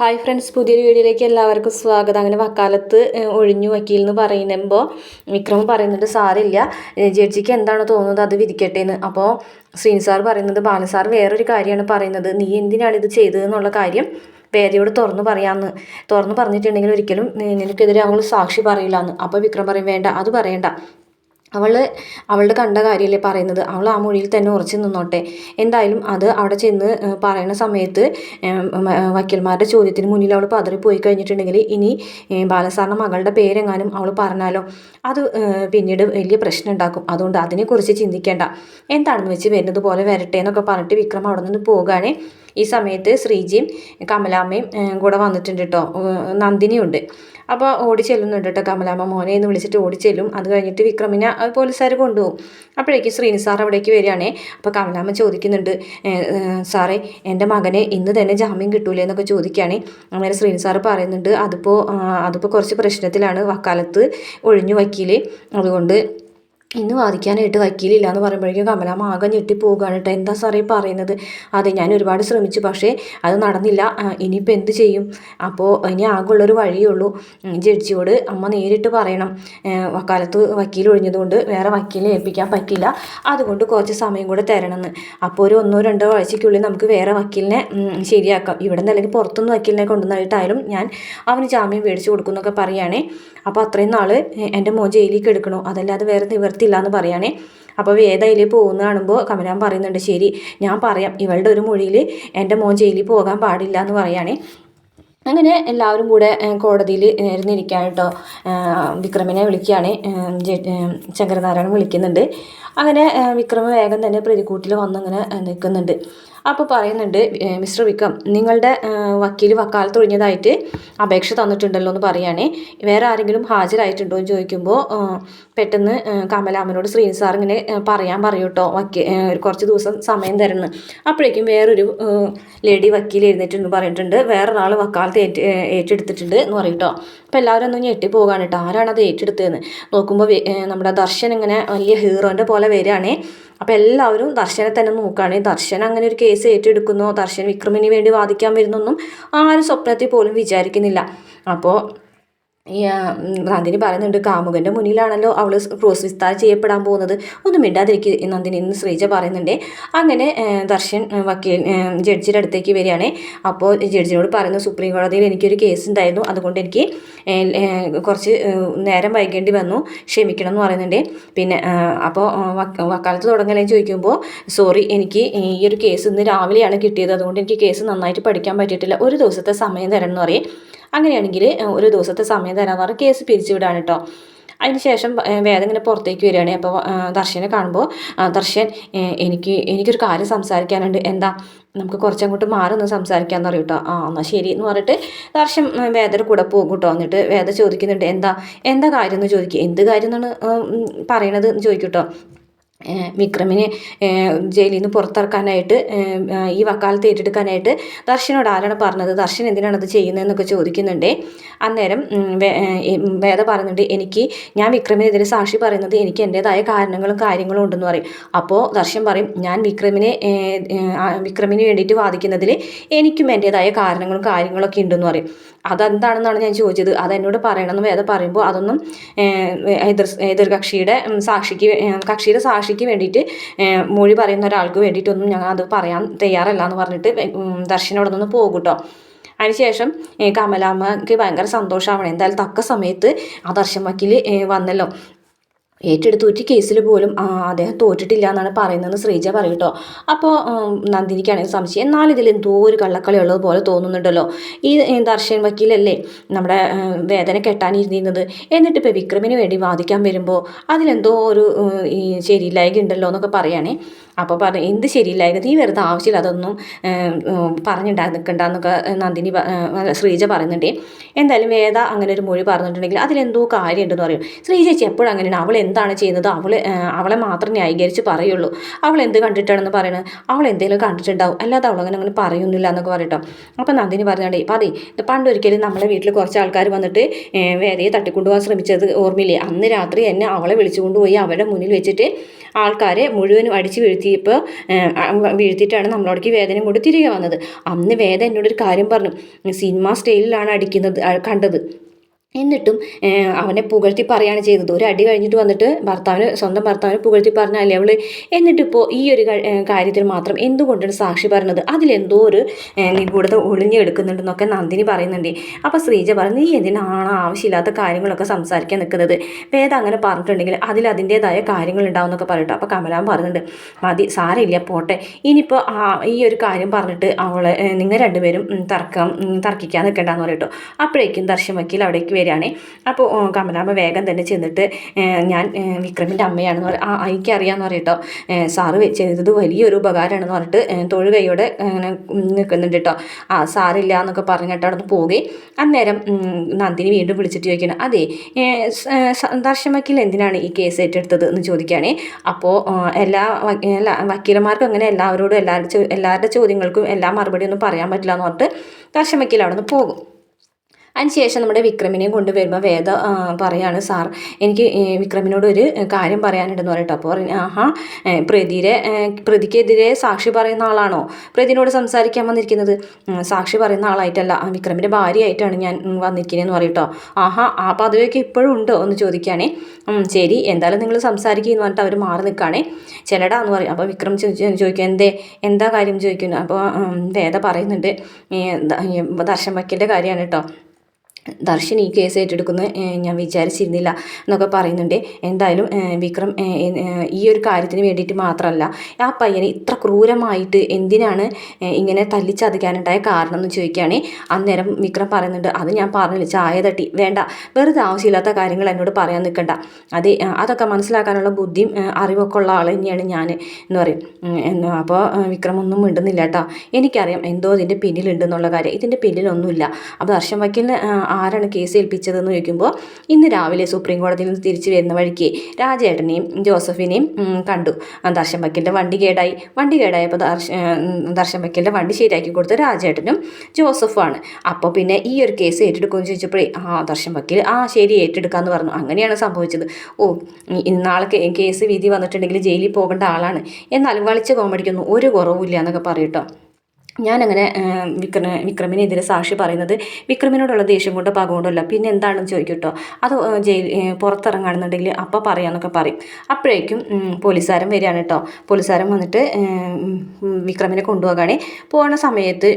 Hi friends, പുതിയൊരു വീഡിയോയിലേക്ക് എല്ലാവർക്കും സ്വാഗതം. അങ്ങനെ വക്കാലത്ത് ഒഴിഞ്ഞു വക്കീൽ എന്ന് പറയുമ്പോൾ വിക്രം പറയുന്നുണ്ട് സാറില്ല, ജഡ്ജിക്ക് എന്താണ് തോന്നുന്നത് അത് വിധിക്കട്ടെ എന്ന്. അപ്പോൾ ശ്രീനി സാർ പറയുന്നത് ബാലൻ സാർ വേറൊരു കാര്യമാണ് പറയുന്നത്, നീ എന്തിനാണ് ഇത് ചെയ്തത് എന്നുള്ള കാര്യം വേദയോട് തുറന്നു പറഞ്ഞിട്ടുണ്ടെങ്കിൽ ഒരിക്കലും നിനക്കെതിരെ അവൾ സാക്ഷി പറയില്ല എന്ന്. അപ്പോൾ വിക്രം പറയും വേണ്ട, അത് പറയണ്ട, അവളുടെ കണ്ട കാര്യമല്ലേ പറയുന്നത്, അവൾ ആ മൊഴിയിൽ തന്നെ ഉറച്ചു നിന്നോട്ടെ. എന്തായാലും അത് അവിടെ ചെന്ന് പറയുന്ന സമയത്ത് വക്കീൽമാരുടെ ചോദ്യത്തിന് മുന്നിൽ അവൾ പതറിപ്പോയി കഴിഞ്ഞിട്ടുണ്ടെങ്കിൽ ഇനി ബാലസാറിൻ്റെ മകളുടെ പേരെങ്ങാനും അവൾ പറഞ്ഞാലോ അത് പിന്നീട് വലിയ പ്രശ്നം ഉണ്ടാക്കും. അതുകൊണ്ട് അതിനെക്കുറിച്ച് ചിന്തിക്കേണ്ട, എന്താണെന്ന് വെച്ച് വരുന്നത് പോലെ വരട്ടെ എന്നൊക്കെ പറഞ്ഞിട്ട് വിക്രം അവിടെ നിന്ന് പോകുകയാണ്. ഈ സമയത്ത് ശ്രീജിയും കമലാമ്മയും കൂടെ വന്നിട്ടുണ്ട് കേട്ടോ, നന്ദിനിയുണ്ട്. അപ്പോൾ ഓടി ചെല്ലുന്നുണ്ട് കേട്ടോ കമലാമ്മ, മോനെ എന്ന് വിളിച്ചിട്ട് ഓടി ചെല്ലും. അത് കഴിഞ്ഞിട്ട് വിക്രമിനെ പോലീസുകാർ കൊണ്ടുപോകും. അപ്പോഴേക്കും ശ്രീനി സാർ അവിടേക്ക് വരികയാണേ. അപ്പോൾ കമലാമ്മ ചോദിക്കുന്നുണ്ട്, സാറേ എൻ്റെ മകനെ ഇന്ന് തന്നെ ജാമ്യം കിട്ടൂലേ എന്നൊക്കെ ചോദിക്കുകയാണ്. അങ്ങനെ ശ്രീനി സാറ് പറയുന്നുണ്ട് അതിപ്പോൾ കുറച്ച് പ്രശ്നത്തിലാണ്, വക്കാലത്ത് ഒഴിഞ്ഞു വക്കീൽ, അതുകൊണ്ട് ഇന്ന് വാദിക്കാനായിട്ട് വക്കീലില്ല എന്ന് പറയുമ്പോഴേക്കും കമലാമ്മ ആകെ ഞെട്ടിപ്പോവുകയാണ് കേട്ടോ. എന്താ സാറേ പറയുന്നത്? അതെ, ഞാൻ ഒരുപാട് ശ്രമിച്ചു, പക്ഷേ അത് നടന്നില്ല, ഇനിയിപ്പോൾ എന്ത് ചെയ്യും? അപ്പോൾ ഇനി ആകെയുള്ളൊരു വഴിയേ ഉള്ളൂ, ജഡ്ജിയോട് അമ്മ നേരിട്ട് പറയണം, വക്കാലത്ത് വക്കീൽ ഒഴിഞ്ഞതുകൊണ്ട് വേറെ വക്കീലിനെ ഏൽപ്പിക്കാൻ പറ്റില്ല, അതുകൊണ്ട് കുറച്ച് സമയം കൂടെ തരണമെന്ന്. അപ്പോൾ ഒരു 1-2 ആഴ്ചയ്ക്കുള്ളിൽ നമുക്ക് വേറെ വക്കീലിനെ ശരിയാക്കാം, ഇവിടെ നിന്ന് അല്ലെങ്കിൽ പുറത്തുനിന്ന് വക്കീലിനെ കൊണ്ടുവന്നിട്ടായാലും ഞാൻ അവന് ജാമ്യം മേടിച്ചു കൊടുക്കുന്നൊക്കെ പറയുകയാണേ. അപ്പോൾ അത്രയും നാൾ എൻ്റെ മോൻ ജയിലിലേക്ക് എടുക്കണോ, അതല്ലാതെ വേറെ നിവർത്തില്ല എന്ന് പറയുകയാണേ. അപ്പോൾ വേദ അതിൽ പോകുന്ന കാണുമ്പോൾ കമലാൻ പറയുന്നുണ്ട്, ശരി ഞാൻ പറയാം, ഇവളുടെ ഒരു മൊഴിയിൽ എൻ്റെ മോൻ ജയിലിൽ പോകാൻ പാടില്ല എന്ന് പറയുകയാണേ. അങ്ങനെ എല്ലാവരും കൂടെ കോടതിയിൽ നേർന്നിരിക്കുകയാണ് കേട്ടോ. വിക്രമിനെ വിളിക്കുകയാണ്, ശങ്കരനാരായണൻ വിളിക്കുന്നുണ്ട്. അങ്ങനെ വിക്രമ വേഗം തന്നെ പ്രതിക്കൂട്ടിൽ വന്നിങ്ങനെ നിൽക്കുന്നുണ്ട്. അപ്പോൾ പറയുന്നുണ്ട്, മിസ്റ്റർ വിക്രം, നിങ്ങളുടെ വക്കീൽ വക്കാലത്ത് ഒഴിഞ്ഞതായിട്ട് അപേക്ഷ തന്നിട്ടുണ്ടല്ലോ എന്ന് പറയുകയാണേ. വേറെ ആരെങ്കിലും ഹാജരായിട്ടുണ്ടോ എന്ന് ചോദിക്കുമ്പോൾ പെട്ടെന്ന് കമലാമ്മനോട് ശ്രീനി സാർ ഇങ്ങനെ പറയും കേട്ടോ, കുറച്ച് ദിവസം സമയം തരുന്നു. അപ്പോഴേക്കും വേറൊരു ലേഡി വക്കീൽ എഴുന്നേറ്റെന്ന് പറഞ്ഞിട്ടുണ്ട്, വേറൊരാൾ വക്കാലത്ത് ഏറ്റെടുത്തിട്ടുണ്ട് എന്ന് പറയും കേട്ടോ. അപ്പോൾ എല്ലാവരും ഒന്ന് ഞെട്ടിപ്പോകാണ് കേട്ടോ, ആരാണത് ഏറ്റെടുത്തതെന്ന് നോക്കുമ്പോൾ നമ്മുടെ ദർശൻ ഇങ്ങനെ വലിയ ഹീറോൻ്റെ പോലെ വരികയാണേ. അപ്പോൾ എല്ലാവരും ദർശനെ തന്നെ നോക്കുകയാണ്. ദർശൻ അങ്ങനെ ഒരു കേസ് ഏറ്റെടുക്കുന്നോ, ദർശൻ വിക്രമിന് വേണ്ടി വാദിക്കാൻ വരുന്നൊന്നും ആരും സ്വപ്നത്തിൽ പോലും വിചാരിക്കുന്നില്ല. അപ്പോൾ ഈ നന്ദിനി പറയുന്നുണ്ട്, കാമുകൻ്റെ മുന്നിലാണല്ലോ അവൾ ക്രോസ് വിസ്താരം ചെയ്യപ്പെടാൻ പോകുന്നത്, ഒന്നും മിണ്ടാതിരിക്കുക നന്ദിനി എന്ന് ശ്രീജ പറയുന്നുണ്ട്. അങ്ങനെ ദർശൻ ജഡ്ജിയുടെ അടുത്തേക്ക് വരികയാണ്. അപ്പോൾ ജഡ്ജിനോട് പറയുന്നു, സുപ്രീം കോടതിയിൽ എനിക്കൊരു കേസ് ഉണ്ടായിരുന്നു, അതുകൊണ്ട് എനിക്ക് കുറച്ച് നേരം വൈകേണ്ടി വന്നു, ക്ഷമിക്കണം എന്ന് പറയുന്നുണ്ട്. പിന്നെ അപ്പോൾ വക്കാലത്ത് തുടങ്ങലെന്ന് ചോദിക്കുമ്പോൾ, സോറി, എനിക്ക് ഈ ഒരു കേസ് ഇന്ന് രാവിലെയാണ് കിട്ടിയത്, അതുകൊണ്ട് എനിക്ക് കേസ് നന്നായിട്ട് പഠിക്കാൻ പറ്റിയിട്ടില്ല, ഒരു ദിവസത്തെ സമയം തരണം എന്ന് പറയും. അങ്ങനെയാണെങ്കിൽ ഒരു ദിവസത്തെ സമയം തരാമെന്ന് പറഞ്ഞ് കേസ് പിരിച്ചുവിടാണ് കേട്ടോ. അതിനുശേഷം വേദം ഇങ്ങനെ പുറത്തേക്ക് വരികയാണ്. അപ്പോൾ ദർശനെ കാണുമ്പോൾ, ദർശൻ എനിക്കൊരു കാര്യം സംസാരിക്കാനുണ്ട്, എന്താ, നമുക്ക് കുറച്ചങ്ങോട്ട് മാറി നിന്ന് സംസാരിക്കാമെന്ന് പറയും കേട്ടോ. എന്നാൽ ശരി എന്ന് പറഞ്ഞിട്ട് ദർശൻ വേദയുടെ കൂടെ പോകും കേട്ടോ. എന്നിട്ട് വേദ ചോദിക്കുന്നുണ്ട്, എന്താ കാര്യം എന്ന് ചോദിക്കുക, എന്ത് കാര്യം എന്നാണ് പറയണത് എന്ന് ചോദിക്കും കേട്ടോ. വിക്രമിനെ ജയിലിൽ നിന്ന് പുറത്തിറക്കാനായിട്ട് ഈ വക്കാലത്ത് ഏറ്റെടുക്കാനായിട്ട് ദർശനോട് ആരാണ് പറഞ്ഞത്, ദർശൻ എന്തിനാണ് അത് ചെയ്യുന്നതെന്നൊക്കെ ചോദിക്കുന്നുണ്ട്. അന്നേരം വേദ പറയുന്നുണ്ട്, ഞാൻ വിക്രമിനെതിരെ സാക്ഷി പറയുന്നത് എനിക്ക് എൻ്റേതായ കാര്യങ്ങളും ഉണ്ടെന്ന് പറയും. അപ്പോൾ ദർശൻ പറയും, ഞാൻ വിക്രമിന് വേണ്ടിയിട്ട് വാദിക്കുന്നതിൽ എനിക്കും എൻ്റേതായ കാര്യങ്ങളൊക്കെ ഉണ്ടെന്ന് പറയും. അതെന്താണെന്നാണ് ഞാൻ ചോദിച്ചത്, അതെന്നോട് പറയണമെന്ന് വേദ പറയുമ്പോൾ, അതൊന്നും എതിർ കക്ഷിയുടെ സാക്ഷിക്ക് വേണ്ടിയിട്ട് മൊഴി പറയുന്ന ഒരാൾക്ക് വേണ്ടിയിട്ടൊന്നും ഞങ്ങൾ അത് പറയാൻ തയ്യാറല്ല എന്ന് പറഞ്ഞിട്ട് ദർശനോടെ നിന്ന് പോകും കേട്ടോ. അതിനുശേഷം കമലാമ്മക്ക് ഭയങ്കര സന്തോഷമാവണം, എന്തായാലും തക്ക സമയത്ത് ആ ദർശൻ വക്കീൽ വന്നല്ലോ, ഏറ്റെടുത്ത് ഒരു കേസിൽ പോലും അദ്ദേഹം തോറ്റിട്ടില്ല എന്നാണ് പറയുന്നതെന്ന് ശ്രീജ പറയും കേട്ടോ. അപ്പോൾ നന്ദിനിക്കാണെങ്കിൽ സംശയം, എന്നാൽ ഇതിൽ എന്തോ ഒരു കള്ളക്കളി ഉള്ളത് പോലെ തോന്നുന്നുണ്ടല്ലോ, ഈ ദർശൻ വക്കീലല്ലേ നമ്മുടെ വേദന കെട്ടാനിരുന്നത്, എന്നിട്ട് ഇപ്പോൾ വിക്രമിന് വേണ്ടി വാദിക്കാൻ വരുമ്പോൾ അതിലെന്തോ ഒരു ഈ ശരിയില്ലായ്ക ഉണ്ടല്ലോ എന്നൊക്കെ പറയുകയാണേ. അപ്പോൾ എന്ത് ശരിയില്ലായ്ക, നീ വെറുതെ ആവശ്യമില്ല അതൊന്നും നിൽക്കണ്ടെന്നൊക്കെ ശ്രീജ പറയുന്നുണ്ട്. എന്തായാലും വേദ അങ്ങനെ ഒരു മൊഴി പറഞ്ഞിട്ടുണ്ടെങ്കിൽ അതിലെന്തോ കാര്യമുണ്ടെന്ന് പറയും. ശ്രീജ ചേച്ചി എപ്പോഴും അങ്ങനെയാണ്, അവൾ എന്താണ് ചെയ്യുന്നത് അവളെ മാത്രം ന്യായീകരിച്ച് പറയുള്ളൂ, അവൾ എന്ത് കണ്ടിട്ടാണെന്ന് പറയണത്, അവൾ എന്തെങ്കിലും കണ്ടിട്ടുണ്ടാവും, അല്ലാതെ അവളങ്ങനെ പറയുന്നില്ല എന്നൊക്കെ പറയട്ടോ. അപ്പോൾ നന്ദിനി പറഞ്ഞാണ്ടേ, ഇത് പണ്ടൊരിക്കലും നമ്മളെ വീട്ടിൽ കുറച്ച് ആൾക്കാർ വന്നിട്ട് വേദയെ തട്ടിക്കൊണ്ടുപോകാൻ ശ്രമിച്ചത് ഓർമ്മയില്ലേ, അന്ന് രാത്രി എന്നെ അവളെ വിളിച്ചുകൊണ്ടുപോയി അവരുടെ മുന്നിൽ വെച്ചിട്ട് ആൾക്കാരെ മുഴുവനും അടിച്ചു വീഴ്ത്തി വീഴ്ത്തിയിട്ടാണ് നമ്മളോടേക്ക് വേദനയും കൊണ്ട് തിരികെ വന്നത്. അന്ന് വേദ എന്നോടൊരു കാര്യം പറഞ്ഞു, സിനിമ സ്റ്റൈലിലാണ് അടിക്കുന്നത് കണ്ടത്. എന്നിട്ടും അവനെ പുകഴ്ത്തി പറയുകയാണ് ചെയ്തത്. ഒരു അടി കഴിഞ്ഞിട്ട് വന്നിട്ട് സ്വന്തം ഭർത്താവിനെ പുകഴ്ത്തി പറഞ്ഞല്ലേ അവള്. എന്നിട്ടിപ്പോൾ ഈ ഒരു കാര്യത്തിൽ മാത്രം എന്തുകൊണ്ടാണ് സാക്ഷി പറഞ്ഞത്? അതിലെന്തോ ഒരു നിഗൂഢത ഒളിഞ്ഞെടുക്കുന്നുണ്ടെന്നൊക്കെ നന്ദിനി പറയുന്നുണ്ട്. അപ്പോൾ ശ്രീജ പറഞ്ഞു, നീ എന്തിനാണ് ആവശ്യമില്ലാത്ത കാര്യങ്ങളൊക്കെ സംസാരിക്കാൻ നിൽക്കുന്നത്? വേദ അങ്ങനെ പറഞ്ഞിട്ടുണ്ടെങ്കിൽ അതിൻ്റേതായ കാര്യങ്ങൾ ഉണ്ടാവും എന്നൊക്കെ പറയട്ടോ. അപ്പോൾ കമലാൻ പറയുന്നുണ്ട്, മതി സാരമില്ല പോട്ടെ, ഇനിയിപ്പോൾ ഈ ഒരു കാര്യം പറഞ്ഞിട്ട് അവളെ നിങ്ങൾ രണ്ടുപേരും തർക്കിക്കാൻ നിൽക്കണ്ടെന്ന് പറയട്ടോ. അപ്പോഴേക്കും ദർശൻ വക്കീൽ അവിടേക്ക് വരികയാണ്. അപ്പോൾ കമലാമ്മ വേഗം തന്നെ ചെന്നിട്ട് ഞാൻ വിക്രമിൻ്റെ അമ്മയാണെന്ന് പറയും. എനിക്കറിയാമെന്ന് പറയട്ടോ, സാറ് ചെയ്തത് വലിയൊരു ഉപകാരമാണെന്ന് പറഞ്ഞിട്ട് തൊഴുകയോടെ അങ്ങനെ നിൽക്കുന്നുണ്ട് കേട്ടോ. സാറില്ല എന്നൊക്കെ പറഞ്ഞിട്ട് അവിടെ നിന്ന് പോവുകയും അന്നേരം നന്ദിനി വീണ്ടും വിളിച്ചിട്ട് ചോദിക്കണം, അതെ ദർശൻ വക്കീൽ എന്തിനാണ് ഈ കേസ് ഏറ്റെടുത്തത് എന്ന് ചോദിക്കുകയാണേ. അപ്പോൾ എല്ലാ വക്കീലന്മാർക്കും അങ്ങനെ എല്ലാവരോടും എല്ലാവരുടെ ചോദ്യങ്ങൾക്കും എല്ലാ മറുപടിയൊന്നും പറയാൻ പറ്റില്ല എന്ന് പറഞ്ഞിട്ട് ദർശൻ വക്കീൽ അവിടെ നിന്ന് പോകും. അതിനുശേഷം നമ്മുടെ വിക്രമിനെയും കൊണ്ടുവരുമ്പോൾ വേദ പറയാണ്, സാർ എനിക്ക് വിക്രമിനോട് ഒരു കാര്യം പറയാനുണ്ടെന്ന് പറയട്ടോ. അപ്പോൾ പ്രതിക്കെതിരെ സാക്ഷി പറയുന്ന ആളാണോ പ്രതിനോട് സംസാരിക്കാൻ വന്നിരിക്കുന്നത്? സാക്ഷി പറയുന്ന ആളായിട്ടല്ല, വിക്രമിൻ്റെ ഭാര്യയായിട്ടാണ് ഞാൻ വന്നിരിക്കുന്നതെന്ന് പറയട്ടോ. ആ പദവിയൊക്കെ ഇപ്പോഴും ഉണ്ടോ എന്ന് ചോദിക്കുകയാണേ. ശരി എന്തായാലും നിങ്ങൾ സംസാരിക്കുകയെന്ന് പറഞ്ഞിട്ട് അവർ മാറി നിൽക്കുകയാണേ. ചെലടാ എന്ന് പറയും. അപ്പോൾ വിക്രം ചോദിക്കുക, എന്താ കാര്യം ചോദിക്കുന്നു. അപ്പോൾ വേദ പറയുന്നുണ്ട്, ദർശൻ വക്കീലിൻ്റെ കാര്യമാണ് കേട്ടോ. ദർശൻ ഈ കേസ് ഏറ്റെടുക്കുന്നത് ഞാൻ വിചാരിച്ചിരുന്നില്ല എന്നൊക്കെ പറയുന്നുണ്ട്. എന്തായാലും വിക്രം ഈ ഒരു കാര്യത്തിന് വേണ്ടിയിട്ട് മാത്രമല്ല, ആ പയ്യനെ ഇത്ര ക്രൂരമായിട്ട് എന്തിനാണ് ഇങ്ങനെ തല്ലിച്ചതയ്ക്കാനുണ്ടായ കാരണം എന്ന് ചോദിക്കുകയാണ്. അന്നേരം വിക്രം പറയുന്നുണ്ട്, അത് ഞാൻ പറഞ്ഞില്ല, ചായ തട്ടി വേണ്ട, വെറുതെ ആവശ്യമില്ലാത്ത കാര്യങ്ങൾ എന്നോട് പറയാൻ നിൽക്കണ്ട, അതൊക്കെ മനസ്സിലാക്കാനുള്ള ബുദ്ധിയും അറിവൊക്കെ ഉള്ള ആൾ തന്നെയാണ് ഞാൻ എന്ന് പറയും. അപ്പോൾ വിക്രം ഒന്നും മിണ്ടുന്നില്ല കേട്ടോ. എനിക്കറിയാം എന്തോ ഇതിൻ്റെ പിന്നിലുണ്ടെന്നുള്ള കാര്യം. ഇതിൻ്റെ പിന്നിലൊന്നുമില്ല. അപ്പോൾ ദർശൻ വക്കീലിന് ആരാണ് കേസ് ഏൽപ്പിച്ചതെന്ന് ചോദിക്കുമ്പോൾ, ഇന്ന് രാവിലെ സുപ്രീം കോടതിയിൽ നിന്ന് തിരിച്ചു വരുന്ന വഴിക്ക് രാജേട്ടനെയും ജോസഫിനെയും കണ്ടു. ദർശൻ വക്കീലിൻ്റെ വണ്ടി കേടായപ്പോൾ ദർശൻ വക്കീലിൻ്റെ വണ്ടി ശരിയാക്കി കൊടുത്ത രാജേട്ടനും ജോസഫുമാണ്. അപ്പോൾ പിന്നെ ഈ ഒരു കേസ് ഏറ്റെടുക്കുമെന്ന് ചോദിച്ചപ്പോഴേ ദർശൻ വക്കീൽ ശരി ഏറ്റെടുക്കാമെന്ന് പറഞ്ഞു. അങ്ങനെയാണ് സംഭവിച്ചത്. നാളെ കേസ് വിധി വന്നിട്ടുണ്ടെങ്കിൽ ജയിലിൽ പോകേണ്ട ആളാണ്, എന്നാലും വളിച്ച കോമഡിക്കൊന്നും ഒരു കുറവുമില്ല എന്നൊക്കെ പറയട്ടോ. ഞാനങ്ങനെ വിക്രമിനെതിരെ സാക്ഷി പറയുന്നത് വിക്രമിനോടുള്ള ദേഷ്യം കൊണ്ട് പക കൊണ്ടല്ല, പിന്നെ എന്താണെന്ന് ചോദിക്കും കേട്ടോ. അത് പുറത്തിറങ്ങുകയാണെന്നുണ്ടെങ്കിൽ അപ്പം പറയാമെന്നൊക്കെ പറയും. അപ്പോഴേക്കും പോലീസുകാരൻ വരികയാണ് കേട്ടോ. പോലീസുകാരൻ വന്നിട്ട് വിക്രമിനെ കൊണ്ടുപോകാണ്. പോകുന്ന സമയത്ത്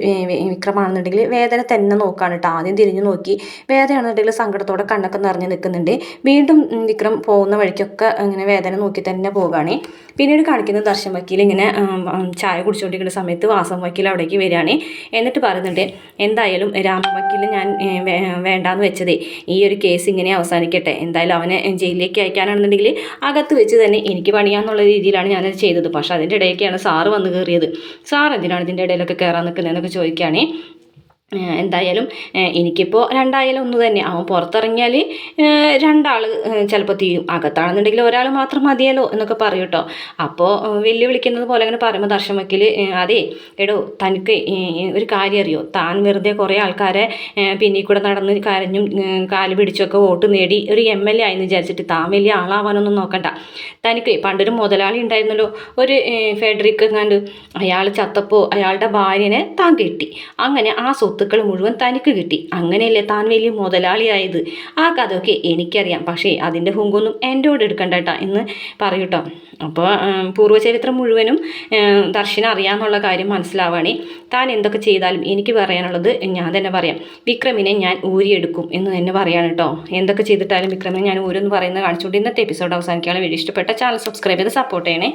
വിക്രമാണെന്നുണ്ടെങ്കിൽ വേദന തന്നെ നോക്കുകയാണ് കേട്ടോ. ആദ്യം തിരിഞ്ഞു നോക്കി, വേദനയാണെന്നുണ്ടെങ്കിൽ സങ്കടത്തോടെ കണ്ണൊക്കെ നിറഞ്ഞ് നിൽക്കുന്നുണ്ട്. വീണ്ടും വിക്രം പോകുന്ന വഴിക്കൊക്കെ ഇങ്ങനെ വേദന നോക്കി തന്നെ പോവുകയാണ്. പിന്നീട് കാണിക്കുന്നത് ദർശൻ വക്കീൽ ഇങ്ങനെ ചായ കുടിച്ചുകൊണ്ടിരിക്കുന്ന സമയത്ത് വാസം വക്കീൽ അവിടേക്ക് വരികയാണ്. എന്നിട്ട് പറയുന്നുണ്ട്, എന്തായാലും രാമ വക്കീൽ ഞാൻ വേണ്ടാന്ന് വെച്ചതേ ഈ ഒരു കേസ് ഇങ്ങനെ അവസാനിക്കട്ടെ, എന്തായാലും അവനെ ജയിലിലേക്ക് അയക്കാനാണെന്നുണ്ടെങ്കിൽ അകത്ത് വെച്ച് തന്നെ എനിക്ക് പണിയാന്നുള്ള രീതിയിലാണ് ഞാനത് ചെയ്തത്. പക്ഷേ അതിൻ്റെ ഇടയ്ക്കാണ് സാറ് വന്ന് കയറിയത്. സാർ എന്തിനാണ് ഇതിൻ്റെ ഇടയിലൊക്കെ കയറാൻ നിൽക്കുന്നതെന്നൊക്കെ ചോദിക്കുകയാണ്. എന്തായാലും എനിക്കിപ്പോൾ രണ്ടായാലും ഒന്ന് തന്നെ. അവൻ പുറത്തിറങ്ങിയാൽ രണ്ടാൾ ചിലപ്പോൾ തീരും, അകത്താണെന്നുണ്ടെങ്കിൽ ഒരാൾ മാത്രം മതിയല്ലോ എന്നൊക്കെ പറയും കേട്ടോ. അപ്പോൾ വെല്ലുവിളിക്കുന്നത് പോലെ അങ്ങനെ പറയുമ്പോൾ ദർശൻ വക്കീൽ, അതെ എടോ തനിക്ക് ഒരു കാര്യം അറിയോ, താൻ വെറുതെ കുറേ ആൾക്കാരെ പിന്നിൽ കൂടെ നടന്ന് കരഞ്ഞും കാല് പിടിച്ചൊക്കെ വോട്ട് നേടി ഒരു MLA ആയെന്ന് വിചാരിച്ചിട്ട് താൻ വലിയ ആളാവാനൊന്നും നോക്കണ്ട. തനിക്ക് പണ്ടൊരു മുതലാളി ഉണ്ടായിരുന്നല്ലോ, ഒരു ഫെഡറിക് എങ്ങാണ്ട്, അയാൾ ചത്തപ്പോൾ അയാളുടെ ഭാര്യനെ താൻ കെട്ടി, അങ്ങനെ ആ സ്വത്തുക്കൾ മുഴുവൻ തനിക്ക് കിട്ടി. അങ്ങനെയല്ലേ താൻ വലിയ മുതലാളിയായത്. ആ കഥയൊക്കെ എനിക്കറിയാം, പക്ഷേ അതിൻ്റെ ഹുങ്കൊന്നും എന്നോട് എടുക്കണ്ട കേട്ടോ എന്ന് പറയൂട്ടോ. അപ്പോൾ പൂർവ്വചരിത്രം മുഴുവനും ദർശനം അറിയാമെന്നുള്ള കാര്യം മനസ്സിലാവുകയാണെ. താൻ എന്തൊക്കെ ചെയ്താലും എനിക്ക് പറയാനുള്ളത് ഞാൻ തന്നെ പറയാം, വിക്രമിനെ ഞാൻ ഊരിയെടുക്കും എന്ന് തന്നെ പറയാണ് കേട്ടോ. എന്തൊക്കെ ചെയ്തിട്ടാലും വിക്രമിനെ ഞാൻ ഊരെന്ന് പറയുന്നത് കാണിച്ചുകൊണ്ട് ഇന്നത്തെ എപ്പിസോഡ് അവസാനിക്കാനുള്ള വീഡിയോ ഇഷ്ടപ്പെട്ട ചാനൽ സബ്സ്ക്രൈബ് ചെയ്ത് സപ്പോർട്ട് ചെയ്യണേ.